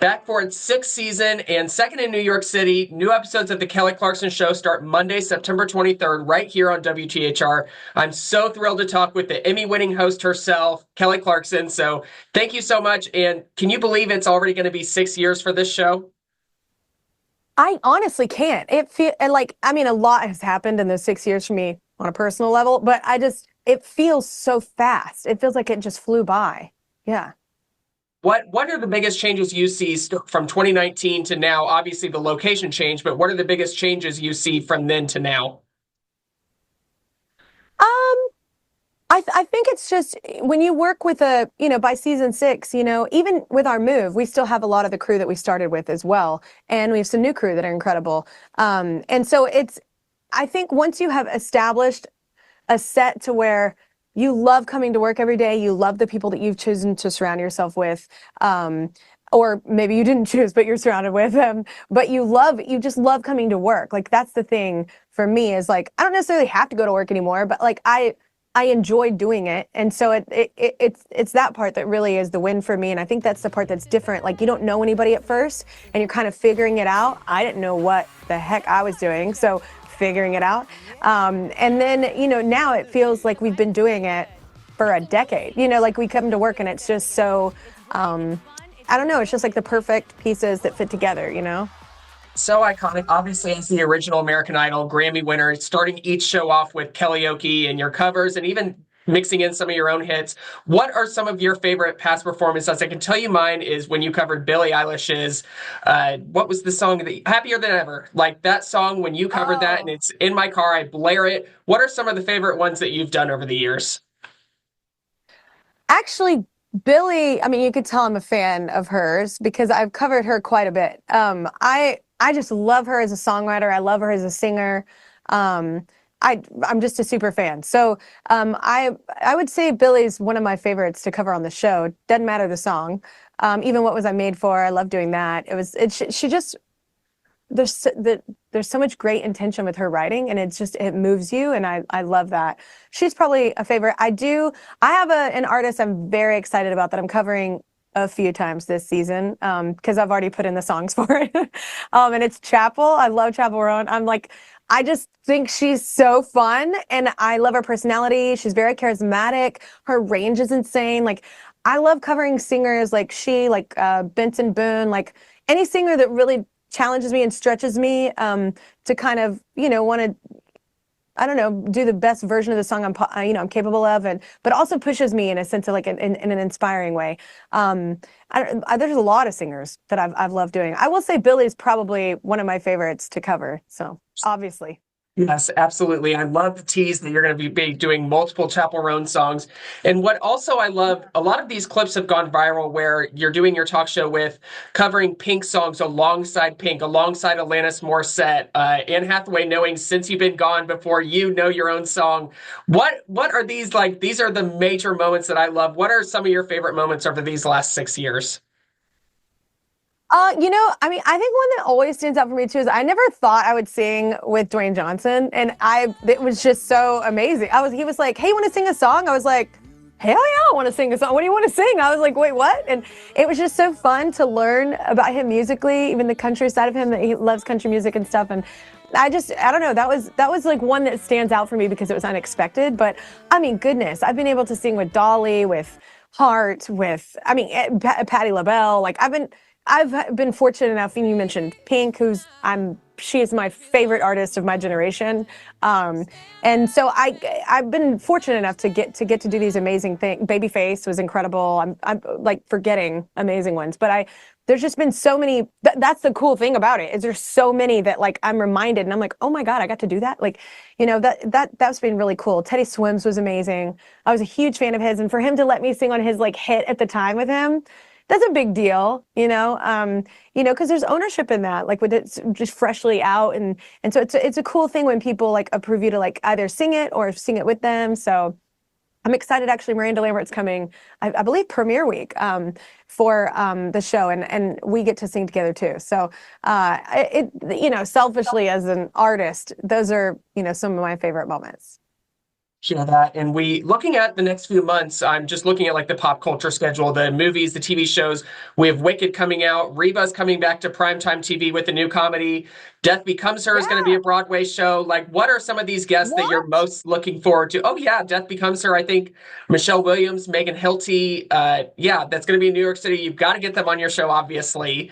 back for its sixth season and second in New York City. New episodes of The Kelly Clarkson Show start Monday, September 23rd, right here on WTHR. I'm so thrilled to talk with the Emmy-winning host herself, Kelly Clarkson. So thank you so much. And can you believe it's already going to be 6 years for this show? I honestly can't. It feel like, I mean, a lot has happened in those 6 years for me on a personal level, but it feels so fast. It feels like it just flew by. Yeah. What are the biggest changes you see from 2019 to now? Obviously, the location changed, but what are the biggest changes you see from then to now? Um, I think it's just when you work with by season six, even with our move, we still have a lot of the crew that we started with as well. And we have some new crew that are incredible. And so I think once you have established a set to where you love coming to work every day, you love the people that you've chosen to surround yourself with, or maybe you didn't choose, but you're surrounded with them, but you just love coming to work. Like that's the thing for me is like, I don't necessarily have to go to work anymore, but like I enjoy doing it. And so it's that part that really is the win for me. And I think that's the part that's different. Like you don't know anybody at first and you're kind of figuring it out. I didn't know what the heck I was doing. So figuring it out. And then, now it feels like we've been doing it for a decade, like we come to work and it's just so, I don't know, it's just like the perfect pieces that fit together. So iconic, obviously, as the original American Idol Grammy winner, starting each show off with Kellyoke and your covers and even mixing in some of your own hits. What are some of your favorite past performances? I can tell you mine is when you covered Billie Eilish's, what was the song, Happier Than Ever? Like that song, when you covered that and Oh, it's in my car, I blare it. What are some of the favorite ones that you've done over the years? actually, Billie, I mean, you could tell I'm a fan of hers because I've covered her quite a bit. I just love her as a songwriter. I love her as a singer. Um, I'm just a super fan. So I would say Billie's one of my favorites to cover on the show. Doesn't matter the song. Even What Was I Made For? I love doing that. She just there's so much great intention with her writing and it moves you and I love that. She's probably a favorite. I have an artist I'm very excited about that I'm covering a few times this season because I've already put in the songs for it. And it's Chapel. I love Chapel Roan. I just think she's so fun and I love her personality. She's very charismatic. Her range is insane. Like I love covering singers like Benson Boone, like any singer that really challenges me and stretches me to kind of want to, I don't know, do the best version of the song I'm capable of, and but also pushes me in a sense of like in an inspiring way. There's a lot of singers that I've loved doing. I will say Billie's probably one of my favorites to cover. So obviously. Yes, absolutely. I love the tease that you're going to be doing multiple Chapel Roan songs. And what also I love, a lot of these clips have gone viral where you're doing your talk show with covering Pink songs alongside Pink, alongside Alanis Morissette, Anne Hathaway knowing Since You've Been Gone before you know your own song. What are these like? These are the major moments that I love. What are some of your favorite moments over these last 6 years? I mean, I think one that always stands out for me too is I never thought I would sing with Dwayne Johnson, and it was just so amazing. He was like, "Hey, you want to sing a song?" I was like, "Hell yeah, I want to sing a song. What do you want to sing?" I was like, "Wait, what?" And it was just so fun to learn about him musically, even the country side of him that he loves country music and stuff. And I don't know, that was like one that stands out for me because it was unexpected. But I mean, goodness, I've been able to sing with Dolly, with Hart, Patti LaBelle. Like I've been fortunate enough, and you mentioned Pink, she is my favorite artist of my generation. And so I've been fortunate enough to get to do these amazing things. Babyface was incredible. I'm like forgetting amazing ones, but there's just been so many. That's the cool thing about it is there's so many that like I'm reminded and I'm like, oh my God, I got to do that. Like, that's been really cool. Teddy Swims was amazing. I was a huge fan of his, and for him to let me sing on his like hit at the time with him, that's a big deal, because there's ownership in that, like when it's just freshly out, and so it's a cool thing when people like approve you to like either sing it or sing it with them. So I'm excited. Actually, Miranda Lambert's coming, I believe, premiere week for the show, and we get to sing together too. So selfishly as an artist, those are some of my favorite moments. hear that. And looking at the next few months, I'm just looking at like the pop culture schedule, the movies, the TV shows. We have Wicked coming out. Reba's coming back to primetime TV with a new comedy. Death Becomes Her is going to be Yeah. a Broadway show. Like, what are some of these guests that you're What? most looking forward to? Oh, yeah, Death Becomes Her. I think Michelle Williams, Megan Hilty. Yeah, that's going to be in New York City. You've got to get them on your show, obviously.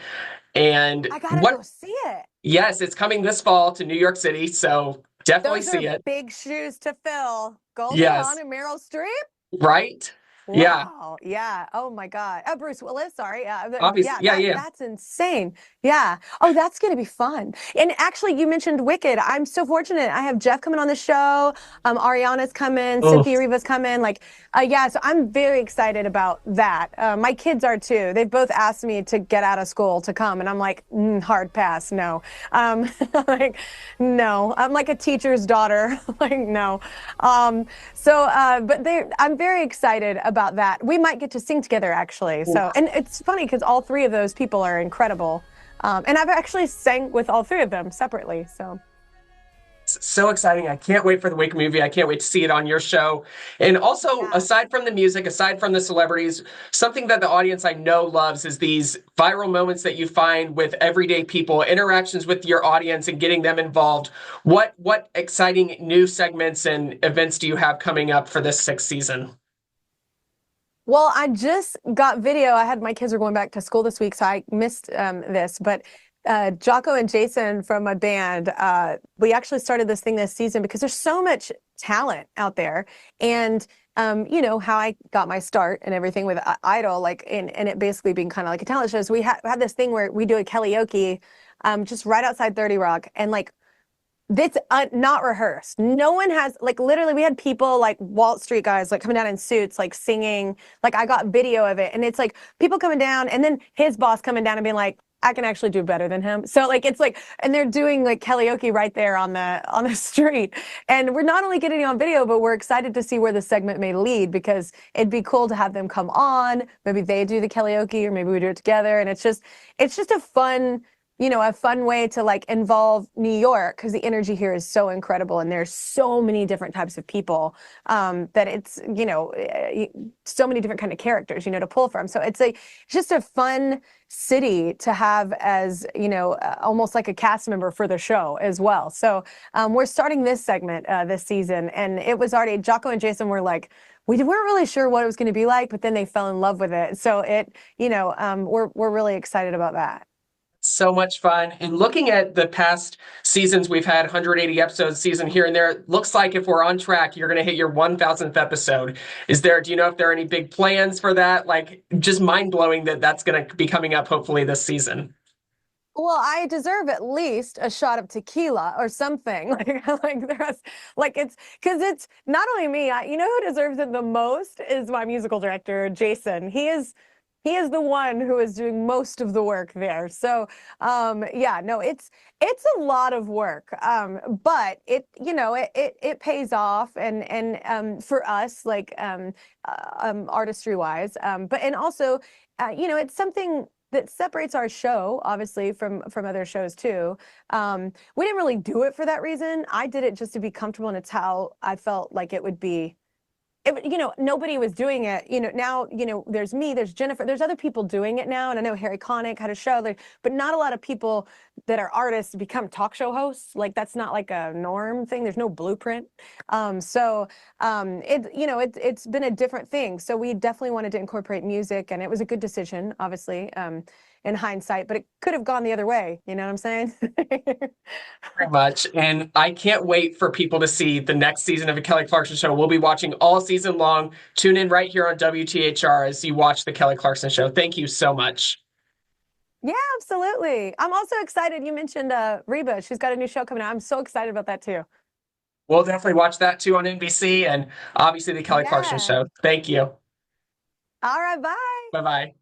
And I gotta what, go see it. yes, it's coming this fall to New York City. So definitely Those see are it. big shoes to fill. Goldie Hawn Yes, and Meryl Streep? right? Yeah, Wow. Yeah. Oh my God. Oh, Bruce Willis. Sorry. Yeah. obviously. Yeah. Yeah, yeah. That's insane. Yeah. Oh, that's gonna be fun. And actually, you mentioned Wicked. I'm so fortunate. I have Jeff coming on the show. Ariana's coming. Oh, Cynthia Riva's coming. Like, yeah. So I'm very excited about that. My kids are too. They've both asked me to get out of school to come, and I'm like, hard pass. No. Like, no. I'm like a teacher's daughter. Like, no. But I'm very excited about that. We might get to sing together, actually. So, and it's funny because all three of those people are incredible. And I've actually sang with all three of them separately. So. so exciting. I can't wait for the Wicked movie. I can't wait to see it on your show. And also, Yeah. aside from the music, aside from the celebrities, something that the audience I know loves is these viral moments that you find with everyday people, interactions with your audience and getting them involved. What exciting new segments and events do you have coming up for this sixth season? Well, I just got video. I had my kids are going back to school this week, so I missed this. But Jocko and Jason from my band, we actually started this thing this season because there's so much talent out there. And you know how I got my start and everything with Idol, like and it basically being kind of like a talent show. So we had this thing where we do a karaoke just right outside 30 Rock, and like it's not rehearsed. No one has, like, literally we had people like Wall Street guys like coming down in suits like singing. Like I got video of it, and it's like people coming down and then his boss coming down and being like, I can actually do better than him. So like it's like, and they're doing like karaoke right there on the street. And we're not only getting it on video, but we're excited to see where the segment may lead, because it'd be cool to have them come on. Maybe they do the karaoke or maybe we do it together. And it's just a fun, you know, a fun way to like involve New York, because the energy here is so incredible and there's so many different types of people that it's, you know, so many different kind of characters, you know, to pull from. So it's just a fun city to have as, you know, almost like a cast member for the show as well. So we're starting this segment this season, and it was already, Jocko and Jason were like, we weren't really sure what it was going to be like, but then they fell in love with it. So it, you know, we're really excited about that. So much fun. And looking at the past seasons, we've had 180 episodes season here and there. It looks like if we're on track, you're going to hit your 1000th episode. Do you know if there are any big plans for that? Like, just mind blowing that that's going to be coming up hopefully this season. Well, I deserve at least a shot of tequila or something. Like there's like it's because it's not only me. You know who deserves it the most is my musical director, Jason. He is the one who is doing most of the work there. So yeah, no, it's a lot of work. But it, you know, it pays off, and for us, like artistry wise. But and also, you know, it's something that separates our show obviously from other shows too. We didn't really do it for that reason. I did it just to be comfortable, and it's how I felt like it would be. You know, nobody was doing it. You know, now, you know, there's me, there's Jennifer, there's other people doing it now. And I know Harry Connick had a show, but not a lot of people that are artists become talk show hosts. Like that's not like a norm thing. There's no blueprint. It's been a different thing. So we definitely wanted to incorporate music, and it was a good decision, obviously, in hindsight, but it could have gone the other way. You know what I'm saying? Very much. And I can't wait for people to see the next season of the Kelly Clarkson Show. We'll be watching all season long. Tune in right here on WTHR as you watch the Kelly Clarkson Show. Thank you so much. Yeah, absolutely. I'm also excited. You mentioned Reba. She's got a new show coming out. I'm so excited about that too. We'll definitely watch that too on NBC, and obviously the Kelly Clarkson Yeah. Show. Thank you. All right, bye. Bye bye.